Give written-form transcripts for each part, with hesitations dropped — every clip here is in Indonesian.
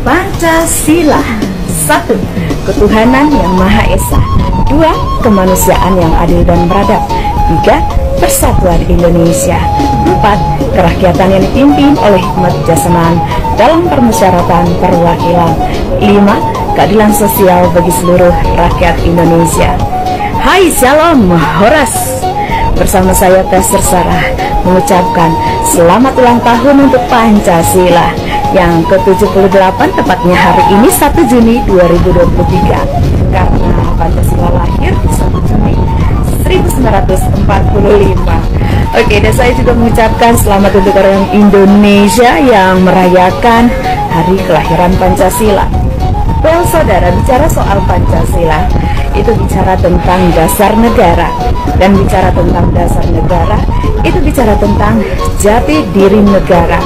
Pancasila. 1. Ketuhanan yang Maha Esa. 2. Kemanusiaan yang adil dan beradab. 3. Persatuan Indonesia. 4. Kerakyatan yang dipimpin oleh hikmat kebijaksanaan dalam permusyawaratan perwakilan. 5. Keadilan sosial bagi seluruh rakyat Indonesia. Hai, Shalom, Horas. Bersama saya Pastor Sarah mengucapkan selamat ulang tahun untuk Pancasila yang ke-78, tepatnya hari ini 1 Juni 2023, karena Pancasila lahir di 1 Juni 1945. Oke, dan saya juga mengucapkan selamat untuk orang Indonesia yang merayakan hari kelahiran Pancasila. Well, saudara, bicara soal Pancasila itu bicara tentang dasar negara, dan bicara tentang dasar negara itu bicara tentang jati diri negara,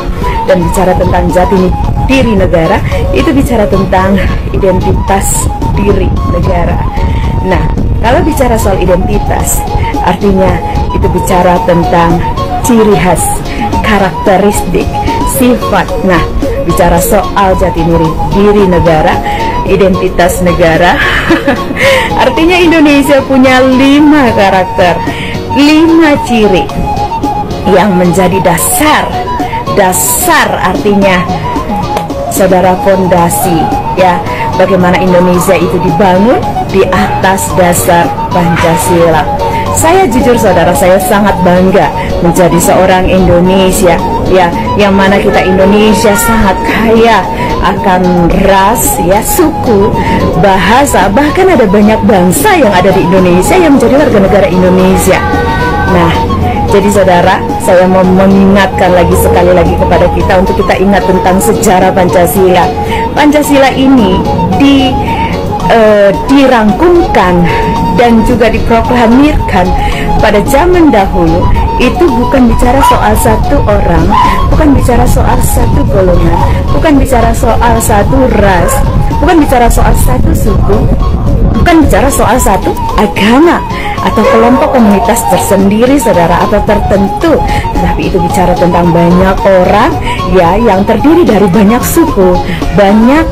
dan bicara tentang jati diri negara itu bicara tentang identitas diri negara. Nah, kalau bicara soal identitas, artinya itu bicara tentang ciri khas, karakteristik, sifat. Nah, bicara soal jati diri negara, identitas negara artinya Indonesia punya 5 karakter, 5 ciri yang menjadi dasar artinya, saudara, fondasi, ya, bagaimana Indonesia itu dibangun di atas dasar Pancasila. Saya jujur, saudara, saya sangat bangga menjadi seorang Indonesia, ya, yang mana kita Indonesia sangat kaya akan ras, ya, suku, bahasa, bahkan ada banyak bangsa yang ada di Indonesia yang menjadi warga negara Indonesia. Nah, jadi saudara, saya mau mengingatkan lagi sekali lagi kepada kita untuk kita ingat tentang sejarah Pancasila. Pancasila ini dirangkumkan dan juga diproklamirkan pada zaman dahulu. Itu bukan bicara soal satu orang, bukan bicara soal satu golongan, bukan bicara soal satu ras, bukan bicara soal satu suku, bukan bicara soal satu agama atau kelompok komunitas tersendiri, saudara, atau tertentu, tetapi itu bicara tentang banyak orang, ya, yang terdiri dari banyak suku, banyak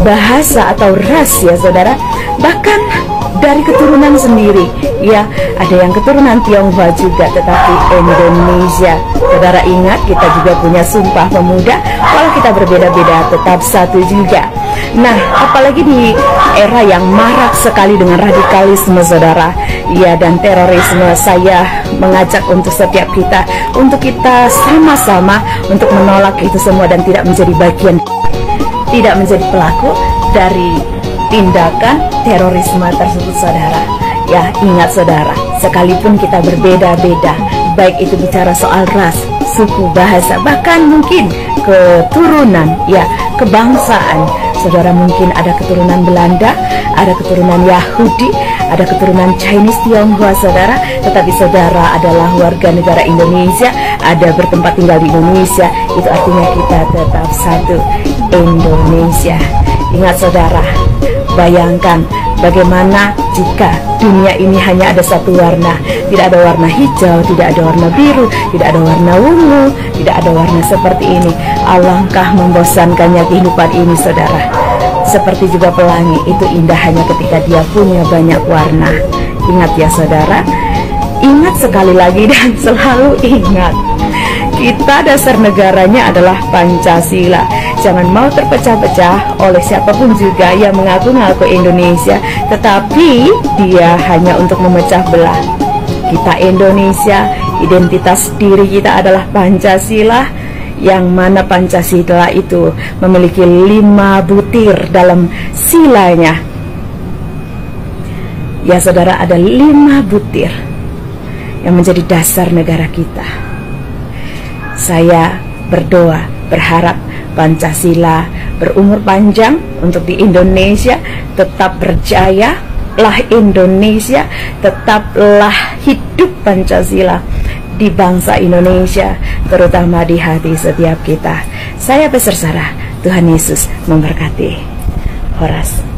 bahasa atau ras, ya, saudara, bahkan dari keturunan sendiri, ya, ada yang keturunan Tionghoa juga, tetapi Indonesia, saudara, ingat kita juga punya Sumpah Pemuda, walau kita berbeda-beda tetap satu juga. Nah, apalagi di era yang marak sekali dengan radikalisme, saudara, ya, dan terorisme, saya mengajak untuk setiap kita, untuk kita sama-sama untuk menolak itu semua dan tidak menjadi bagian, tidak menjadi pelaku dari tindakan terorisme tersebut, saudara. Ya, ingat, saudara, sekalipun kita berbeda-beda, baik itu bicara soal ras, suku, bahasa, bahkan mungkin keturunan, ya, kebangsaan, saudara, mungkin ada keturunan Belanda, ada keturunan Yahudi, ada keturunan Chinese, Tionghoa, saudara, tetapi saudara adalah warga negara Indonesia, ada bertempat tinggal di Indonesia, itu artinya kita tetap satu Indonesia. Ingat, saudara, bayangkan bagaimana jika dunia ini hanya ada satu warna, tidak ada warna hijau, tidak ada warna biru, tidak ada warna ungu, tidak ada warna seperti ini. Alangkah membosankannya kehidupan ini, saudara. Seperti juga pelangi, itu indah hanya ketika dia punya banyak warna. Ingat, ya, saudara, ingat sekali lagi dan selalu ingat, kita dasar negaranya adalah Pancasila. Jangan mau terpecah-pecah oleh siapapun juga yang mengaku-ngaku Indonesia, tetapi dia hanya untuk memecah belah. Kita Indonesia, identitas diri kita adalah Pancasila, yang mana Pancasila itu memiliki 5 butir dalam silanya. Ya, saudara, ada 5 butir yang menjadi dasar negara kita. Saya berdoa, berharap Pancasila berumur panjang untuk di Indonesia, tetap berjaya lah Indonesia, tetaplah hidup Pancasila di bangsa Indonesia, terutama di hati setiap kita. Saya Pastor Sarah, Tuhan Yesus memberkati. Horas.